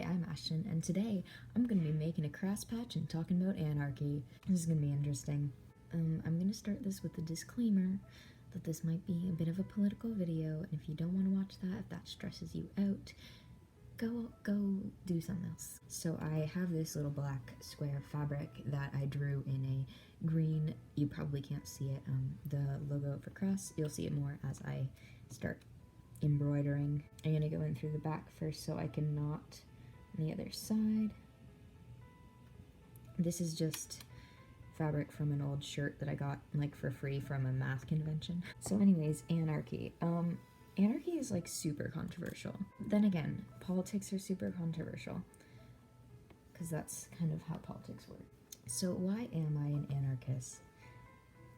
Hi, I'm Ashton, and today I'm going to be making a cross patch and talking about anarchy. This is going to be interesting. I'm going to start this with a disclaimer that this might be a bit of a political video, and if you don't want to watch that, if that stresses you out, go do something else. So I have this little black square fabric that I drew in a green. You probably can't see it, the logo for cross. You'll see it more as I start embroidering. I'm going to go in through the back first so I can knot on the other side. This is just fabric from an old shirt that I got like for free from a math convention. So anyways, anarchy. Anarchy is like super controversial. Then again, politics are super controversial because that's kind of how politics work. So why am I an anarchist?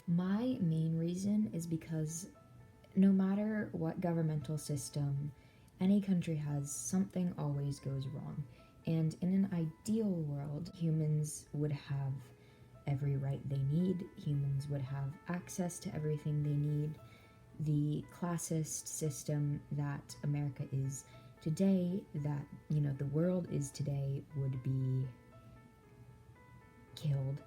My main reason is because no matter what governmental system any country has, something always goes wrong. And in an ideal world, humans would have every right they need. Humans would have access to everything they need. The classist system that America is today, that, the world is today, would be killed.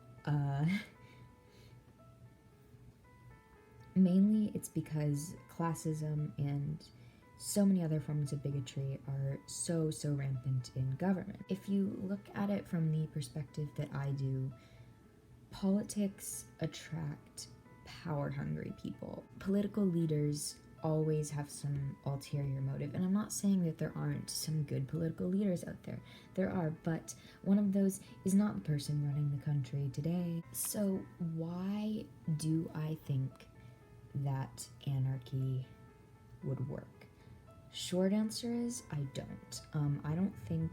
Mainly it's because classism and so many other forms of bigotry are so rampant in government. If you look at it from the perspective that I do, politics attract power-hungry people. Political leaders always have some ulterior motive, and I'm not saying that there aren't some good political leaders out there. There are, but one of those is not the person running the country today. So why do I think that anarchy would work? Short answer is I don't. I don't think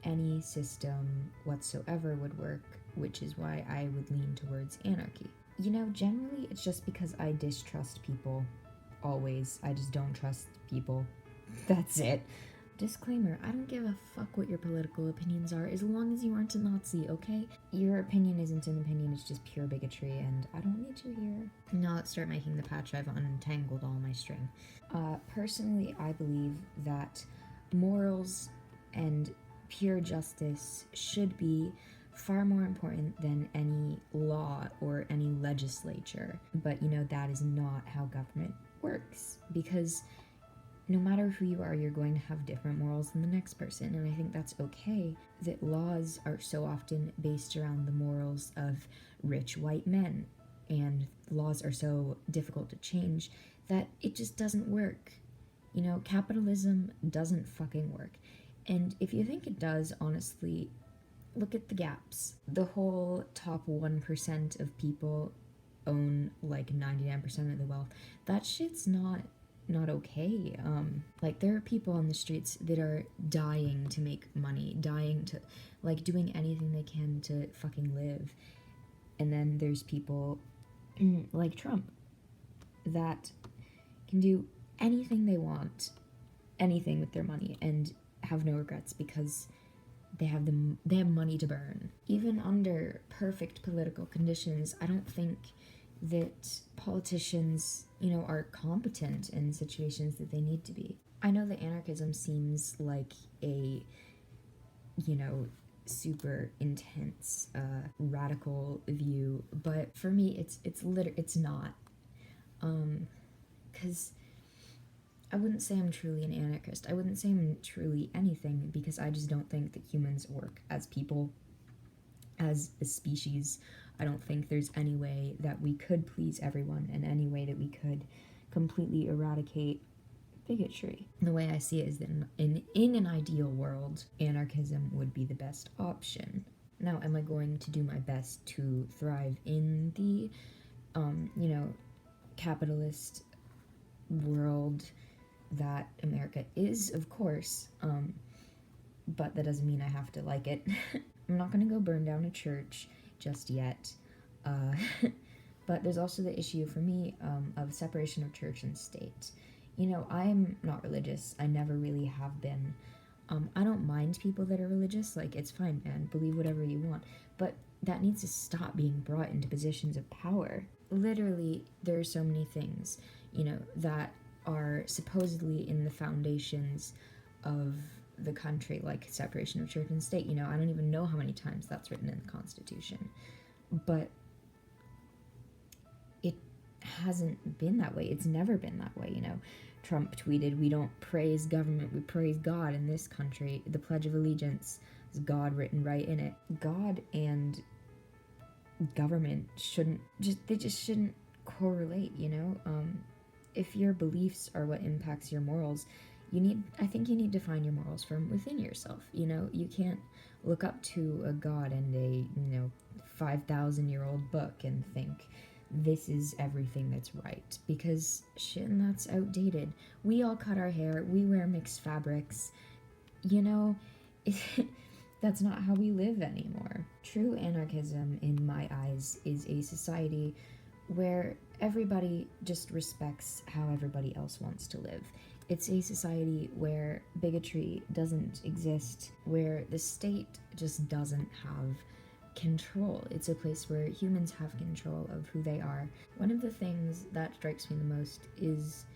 any system whatsoever would work, which is why I would lean towards anarchy. Generally it's just because I distrust people. Always. I just don't trust people. That's it. Disclaimer, I don't give a fuck what your political opinions are as long as you aren't a Nazi, okay? Your opinion isn't an opinion, it's just pure bigotry, and I don't need you here. Now let's start making the patch. I've untangled all my string. Personally, I believe that morals and pure justice should be far more important than any law or any legislature. But that is not how government works, because no matter who you are, you're going to have different morals than the next person, and I think that's okay. That laws are so often based around the morals of rich white men, and laws are so difficult to change that it just doesn't work. Capitalism doesn't fucking work. And if you think it does, honestly, look at the gaps. The whole top 1% of people own like 99% of the wealth. That shit's not okay. There are people on the streets that are dying to make money, dying to, doing anything they can to fucking live. And then there's people like Trump that can do anything they want, anything with their money, and have no regrets because they have money to burn. Even under perfect political conditions, I don't think that politicians, are competent in situations that they need to be. I know that anarchism seems like a, super intense, radical view, but for me, it's not. Because I wouldn't say I'm truly an anarchist. I wouldn't say I'm truly anything, because I just don't think that humans work as people, as a species. I don't think there's any way that we could please everyone, and any way that we could completely eradicate bigotry. The way I see it is that in an ideal world, anarchism would be the best option. Now, am I going to do my best to thrive in the, capitalist world that America is? Of course, but that doesn't mean I have to like it. I'm not gonna go burn down a church just yet, but there's also the issue for me of separation of church and state. I'm not religious. I never really have been. I don't mind people that are religious. It's fine, man. Believe whatever you want. But that needs to stop being brought into positions of power. Literally, there are so many things, that are supposedly in the foundations of the country, like separation of church and state. You know, I don't even know how many times that's written in the Constitution. But it hasn't been that way. It's never been that way, you know. Trump tweeted, "We don't praise government, we praise God in this country. The Pledge of Allegiance is God written right in it." God and government shouldn't correlate, you know. If your beliefs are what impacts your morals, I think you need to find your morals from within yourself. You know, you can't look up to a God and a 5,000-year-old book and think this is everything that's right, because shit, and that's outdated. We all cut our hair, we wear mixed fabrics, you know. That's not how we live anymore. True anarchism, in my eyes, is a society where everybody just respects how everybody else wants to live. It's a society where bigotry doesn't exist, where the state just doesn't have control. It's a place where humans have control of who they are. One of the things that strikes me the most is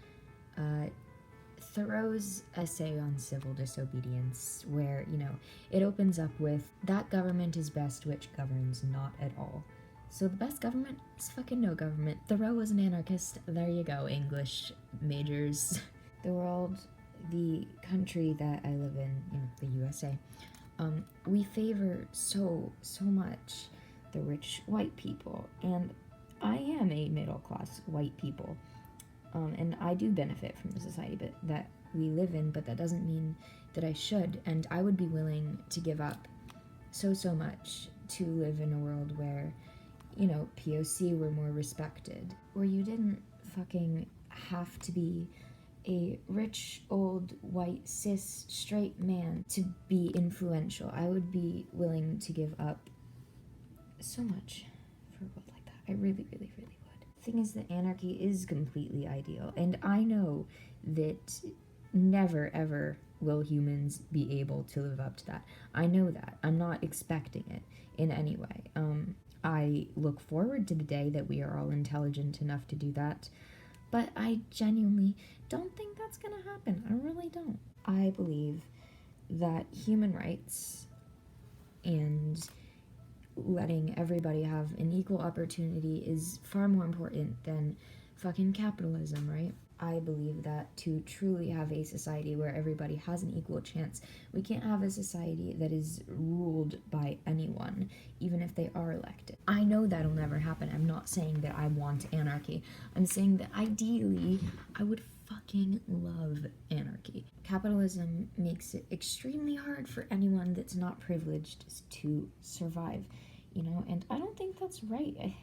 Thoreau's essay on civil disobedience, where, you know, it opens up with, "That government is best which governs not at all." So the best government is fucking no government. Thoreau was an anarchist. There you go, English majors. The world, the country that I live in, you know, the USA, we favor so much the rich white people, and I am a middle-class white people, and I do benefit from the society that we live in, but that doesn't mean that I should, and I would be willing to give up so much to live in a world where, you know, POC were more respected, where you didn't fucking have to be a rich, old, white, cis, straight man to be influential. I would be willing to give up so much for a world like that. I really would. The thing is that anarchy is completely ideal, and I know that never, ever will humans be able to live up to that. I know that. I'm not expecting it in any way. I look forward to the day that we are all intelligent enough to do that, but I genuinely don't think that's gonna happen. I really don't. I believe that human rights and letting everybody have an equal opportunity is far more important than fucking capitalism, right? I believe that to truly have a society where everybody has an equal chance, we can't have a society that is ruled by anyone, even if they are elected. I know that'll never happen. I'm not saying that I want anarchy. I'm saying that ideally, I would fucking love anarchy. Capitalism makes it extremely hard for anyone that's not privileged to survive, you know, and I don't think that's right.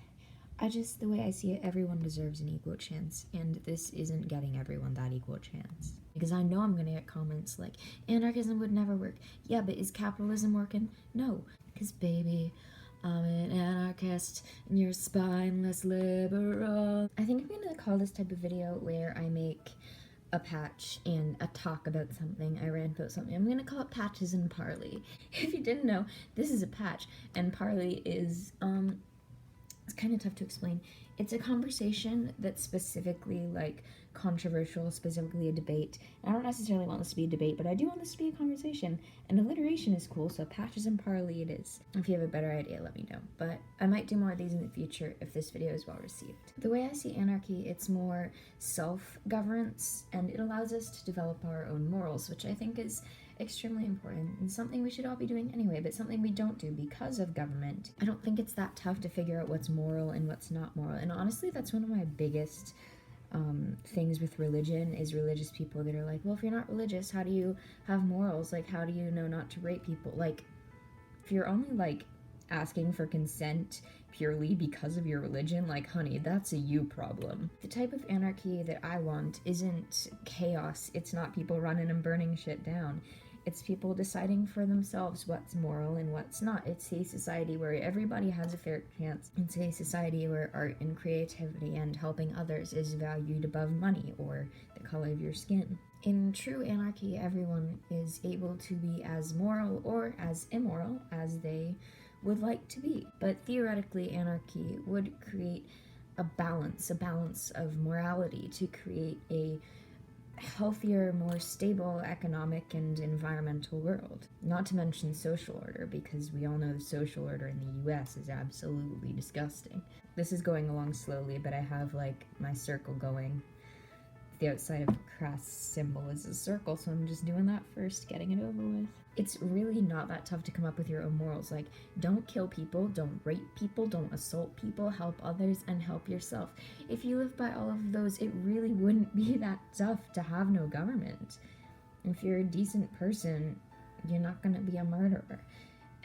I just, the way I see it, everyone deserves an equal chance, and this isn't getting everyone that equal chance. Because I know I'm gonna get comments like, anarchism would never work. Yeah, but is capitalism working? No. Because baby, I'm an anarchist, and you're spineless liberal. I think I'm gonna call this type of video where I make a patch and a talk about something, I rant about something. I'm gonna call it Patches and Parley. If you didn't know, this is a patch, and Parley is, it's kind of tough to explain. It's a conversation that's specifically, like, controversial, specifically a debate. I don't necessarily want this to be a debate, but I do want this to be a conversation, and alliteration is cool, so Patches and Parley it is. If you have a better idea, let me know. But I might do more of these in the future if this video is well received. The way I see anarchy, it's more self-governance, and it allows us to develop our own morals, which I think is extremely important and something we should all be doing anyway, but something we don't do because of government. I don't think it's that tough to figure out what's moral and what's not moral, and honestly that's one of my biggest things with religion is religious people that are like, well, if you're not religious, how do you have morals? Like, how do you know not to rape people? Like, if you're only like asking for consent purely because of your religion, like, honey, that's a you problem. The type of anarchy that I want isn't chaos. It's not people running and burning shit down. It's people deciding for themselves what's moral and what's not. It's a society where everybody has a fair chance. It's a society where art and creativity and helping others is valued above money or the color of your skin. In true anarchy, everyone is able to be as moral or as immoral as they would like to be. But theoretically, anarchy would create a balance of morality to create a healthier, more stable economic and environmental world. Not to mention social order, because we all know the social order in the US is absolutely disgusting. This is going along slowly, but I have like my circle going. The outside of a cross symbol is a circle, so I'm just doing that first, getting it over with. It's really not that tough to come up with your own morals, like don't kill people, don't rape people, don't assault people, help others, and help yourself. If you live by all of those, it really wouldn't be that tough to have no government. If you're a decent person, you're not gonna be a murderer.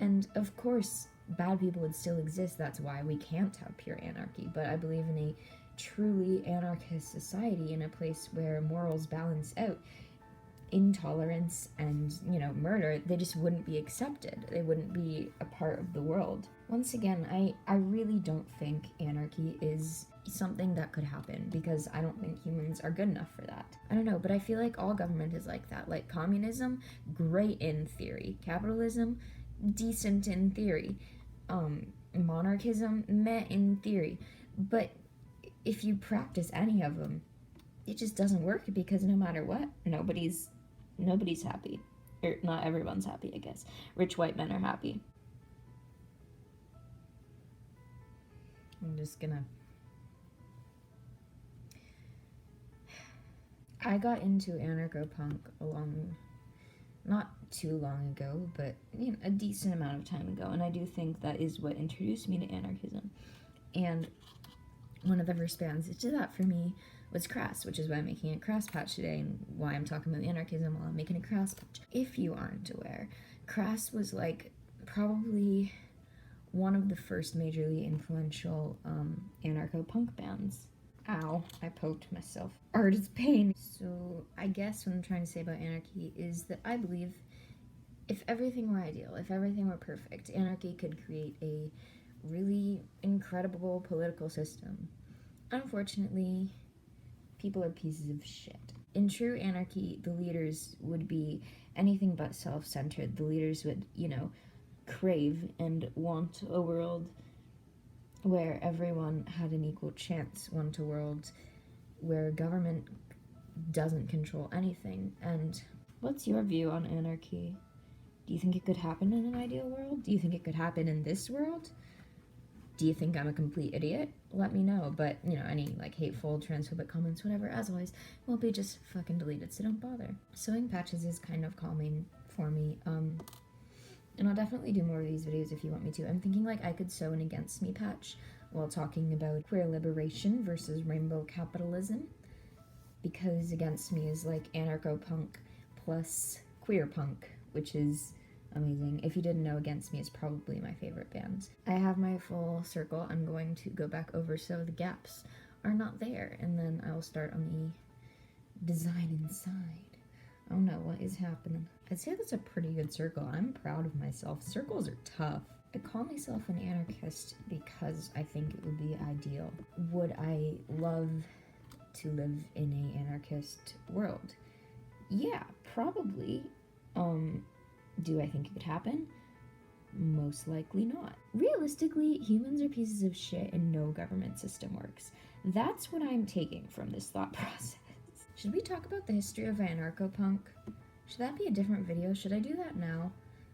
And of course, bad people would still exist, that's why we can't have pure anarchy, but I believe in a truly anarchist society, in a place where morals balance out. Intolerance and, murder, they just wouldn't be accepted. They wouldn't be a part of the world. Once again, I really don't think anarchy is something that could happen, because I don't think humans are good enough for that. I don't know, but I feel like all government is like that. Like communism, great in theory. Capitalism, decent in theory. Monarchism, meh in theory. But if you practice any of them, it just doesn't work, because no matter what, nobody's happy. Or not everyone's happy, I guess. Rich white men are happy. I'm just gonna... I got into anarcho-punk not too long ago, but a decent amount of time ago, and I do think that is what introduced me to anarchism. And one of the first bands that did that for me was Crass, which is why I'm making a Crass patch today, and why I'm talking about anarchism while I'm making a Crass patch. If you aren't aware, Crass was like probably one of the first majorly influential anarcho-punk bands. Ow, I poked myself. Art is pain. So I guess what I'm trying to say about anarchy is that I believe if everything were ideal, if everything were perfect, anarchy could create a really incredible political system. Unfortunately, people are pieces of shit. In true anarchy, the leaders would be anything but self-centered. The leaders would, crave and want a world where everyone had an equal chance, want a world where government doesn't control anything. And what's your view on anarchy? Do you think it could happen in an ideal world? Do you think it could happen in this world? Do you think I'm a complete idiot? Let me know. But, any hateful, transphobic comments, whatever, as always, will be just fucking deleted, so don't bother. Sewing patches is kind of calming for me. And I'll definitely do more of these videos if you want me to. I'm thinking I could sew an against me patch while talking about queer liberation versus rainbow capitalism, because against me is anarcho-punk plus queer punk, which is amazing. If you didn't know, Against Me is probably my favorite band. I have my full circle. I'm going to go back over so the gaps are not there, and then I'll start on the design inside. Oh no, what is happening? I'd say that's a pretty good circle. I'm proud of myself. Circles are tough. I call myself an anarchist because I think it would be ideal. Would I love to live in an anarchist world? Yeah, probably. Do I think it could happen? Most likely not. Realistically, humans are pieces of shit and no government system works. That's what I'm taking from this thought process. Should we talk about the history of anarcho-punk? Should that be a different video? Should I do that now?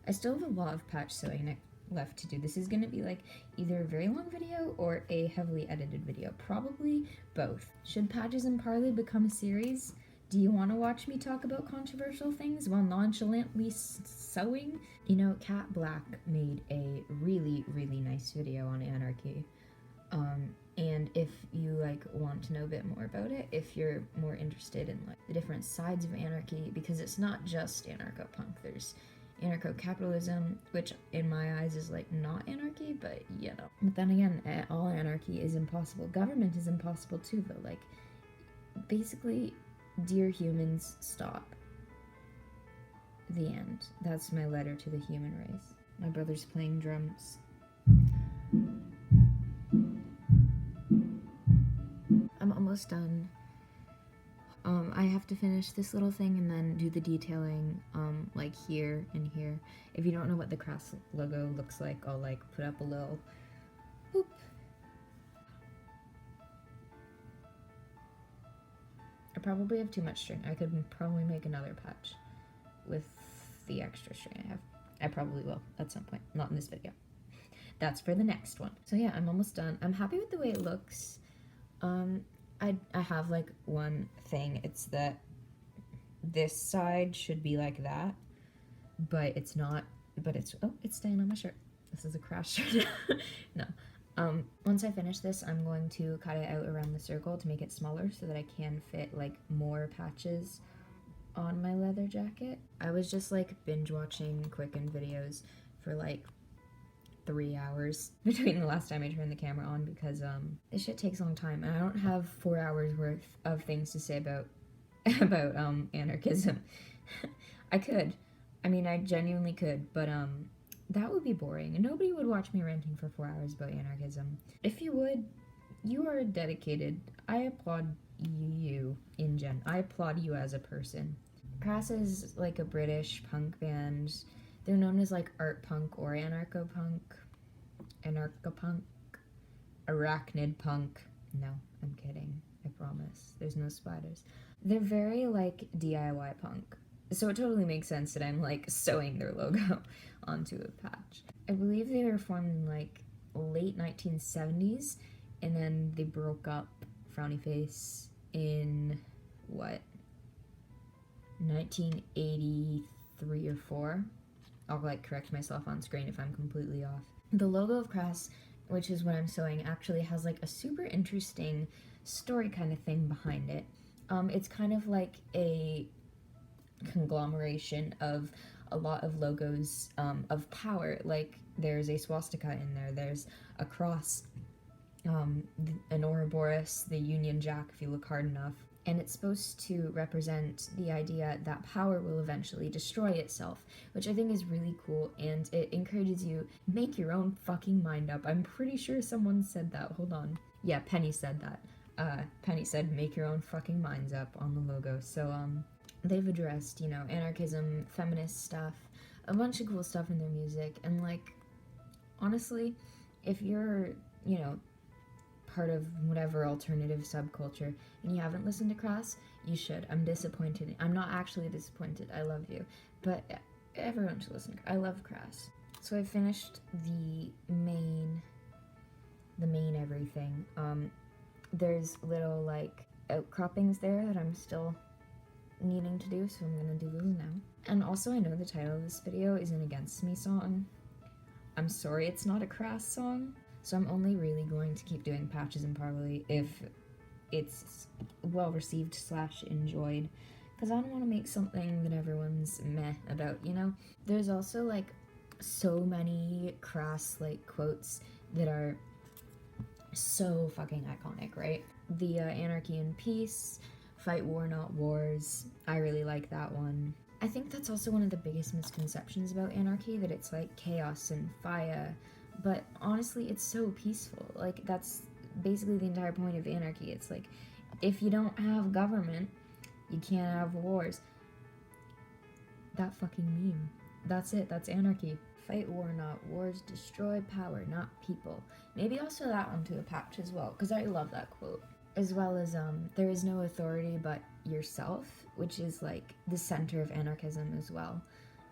I still have a lot of patch sewing left to do. This is gonna be either a very long video or a heavily edited video. Probably both. Should Patches and Parley become a series? Do you want to watch me talk about controversial things while nonchalantly sewing? Cat Black made a really, really nice video on anarchy. And if you want to know a bit more about it, if you're more interested in the different sides of anarchy, because it's not just anarcho-punk. There's anarcho-capitalism, which in my eyes is not anarchy, but But then again, all anarchy is impossible. Government is impossible too, though. Basically, dear humans, stop. The end. That's my letter to the human race. My brother's playing drums. I'm almost done. I have to finish this little thing and then do the detailing, here and here. If you don't know what the Cross logo looks like, I'll put up a little boop. I probably have too much string. I could probably make another patch with the extra string I have. I probably will at some point, not in this video. That's for the next one. So yeah, I'm almost done. I'm happy with the way it looks. I have like one thing. It's that this side should be like that, but it's not. But it's, oh, it's staying on my shirt. This is a crash shirt. No. Once I finish this, I'm going to cut it out around the circle to make it smaller so that I can fit like more patches on my leather jacket. I was just like binge watching Quicken videos for like 3 hours between the last time I turned the camera on because this shit takes a long time and I don't have 4 hours worth of things to say about anarchism. I could. I mean, I genuinely could, but that would be boring and nobody would watch me ranting for 4 hours about anarchism. If you would, you are dedicated. I applaud you I applaud you as a person. Crass is like a British punk band. They're known as like art punk or anarcho-punk, arachnid punk. No, I'm kidding. I promise. There's no spiders. They're very like DIY punk. So it totally makes sense that I'm like sewing their logo onto a patch. I believe they were formed in like late 1970s and then they broke up, frowny face, in what, 1983 or 4. I'll like correct myself on screen if I'm completely off. The logo of Crass, which is what I'm sewing, actually has like a super interesting story kind of thing behind it. It's kind of like a conglomeration of a lot of logos of power. Like there's a swastika in there, there's a cross, an Ouroboros, the Union Jack if you look hard enough. And it's supposed to represent the idea that power will eventually destroy itself, which I think is really cool, and it encourages you, make your own fucking mind up. I'm pretty sure someone said that. Hold on. Yeah, Penny said that. Penny said, make your own fucking minds up on the logo. So, they've addressed, you know, anarchism, feminist stuff, a bunch of cool stuff in their music, and, like, honestly, if you're, you know, part of whatever alternative subculture and you haven't listened to Crass, you should. I'm disappointed. I'm not actually disappointed. I love you. But everyone should listen. I love Crass. So I finished the main everything. There's little like outcroppings there that I'm still needing to do, so I'm gonna do those now. And also I know the title of this video is an Against Me song. I'm sorry it's not a Crass song. So I'm only really going to keep doing patches and parley if it's well received / enjoyed, because I don't want to make something that everyone's meh about, you know? There's also like so many Crass like quotes that are so fucking iconic, right? The anarchy and peace, fight war not wars, I really like that one. I think that's also one of the biggest misconceptions about anarchy, that it's like chaos and fire. But honestly, it's so peaceful. Like, that's basically the entire point of anarchy. It's like, if you don't have government, you can't have wars. That fucking meme. That's it. That's anarchy. Fight war, not wars. Destroy power, not people. Maybe also that onto a patch as well, because I love that quote. As well as, there is no authority but yourself, which is, like, the center of anarchism as well.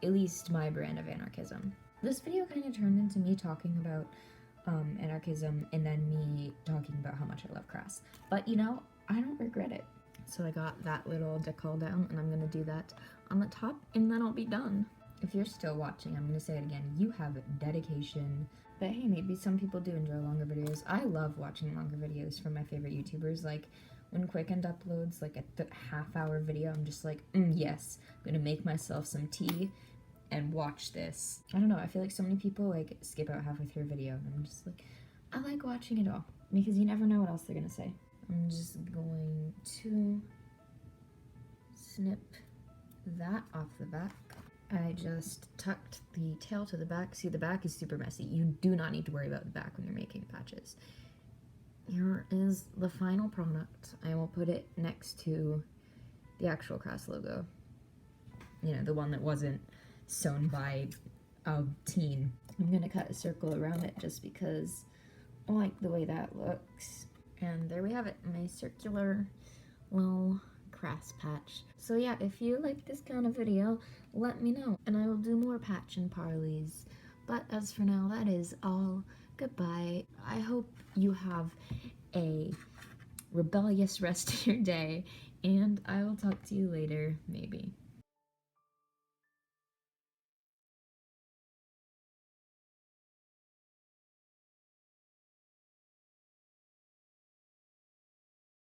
At least my brand of anarchism. This video kind of turned into me talking about anarchism and then me talking about how much I love Crass. But, you know, I don't regret it. So I got that little decal down, and I'm going to do that on the top, and then I'll be done. If you're still watching, I'm going to say it again, you have dedication. But hey, maybe some people do enjoy longer videos. I love watching longer videos from my favorite YouTubers. Like, when Quickened uploads, like, a half-hour video, I'm just like, yes, I'm going to make myself some tea and watch this. I don't know, I feel like so many people like skip out halfway through a video and I'm just like, I like watching it all because you never know what else they're gonna say. I'm just going to snip that off the back. I just tucked the tail to the back. See, the back is super messy. You do not need to worry about the back when you're making patches. Here is the final product. I will put it next to the actual Crass logo. You know, the one that wasn't sewn by a teen. I'm gonna cut a circle around it just because I like the way that looks. And there we have it, my circular little crass patch. So yeah, if you like this kind of video, let me know, and I will do more patch and parleys. But as for now, that is all. Goodbye. I hope you have a rebellious rest of your day, and I will talk to you later, maybe.